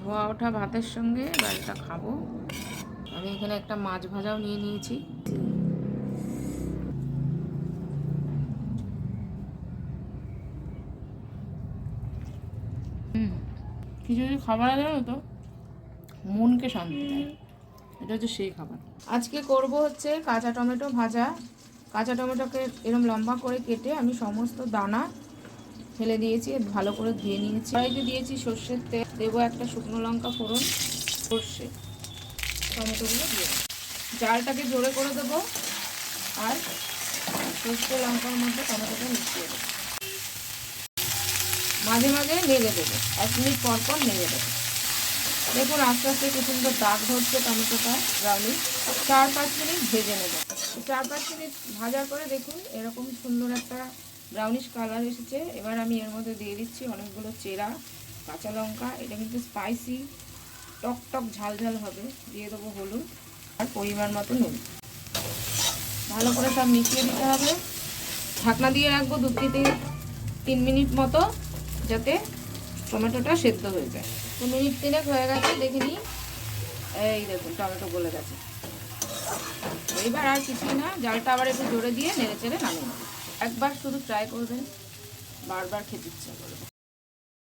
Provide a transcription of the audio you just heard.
ধোয়া ওঠা ভাতের সঙ্গে এবার এটা খাবো। আমি এখানে একটা মাছ ভাজাও নিয়ে নিয়েছি। কিছু কিছু খাবার জানো তো মনকে শান্তি দেয়, এটা হচ্ছে সেই খাবার। আজকে করব হচ্ছে কাঁচা টমেটো ভাজা। কাঁচা টমেটোকে এরকম লম্বা করে কেটে আমি সমস্ত দানা ফেলে দিয়েছি, ভালো করে ধুয়ে নিয়েছি। কড়াইতে দিয়েছি সর্ষের তেল, দেবো একটা শুকনো লঙ্কা ফোড়ন, সর্ষে, টমেটোগুলো দিয়ে জালটাকে জোরে করে দেবো আর সর্ষে লঙ্কার মধ্যে টমেটোটা মিশিয়ে দেবো। মাঝে মাঝে নেড়ে দেবো, 1 মিনিট পর পর নেড়ে দেবো। দেখুন আস্তে আস্তে কি সুন্দর দাগ ধরছে টমেটোটা। ব্রাউনি 4-5 মিনিট ভেজে নেব। 4-5 মিনিট ভাজার পরে দেখুন এরকম সুন্দর একটা ব্রাউনিশ কালার এসেছে। এবার আমি এর মধ্যে দিয়ে দিচ্ছি অনেকগুলো চেরা কাঁচা লঙ্কা। এটা কিন্তু স্পাইসি, টক টক ঝাল ঝাল হবে। দিয়ে দেবো হলুদ আর পরিমাণ মতো নুন। ভালো করে সব মিশিয়ে দিতে হবে। ঢাকনা দিয়ে রাখবো 2-3 মিনিট মতো, যাতে টমেটোটা সেদ্ধ হয়ে যায়। তো মিনিট 3 হয়ে গেছে, দেখে নিই। এই দেখুন টমেটো গলে গেছে। এইবার আর কিছুই না, জালটা আবার একটু জোরে দিয়ে নেড়ে চেড়ে নামিয়ে নেব। একবার শুধু ট্রাই করবেন, বারবার খেতে ইচ্ছা করবে।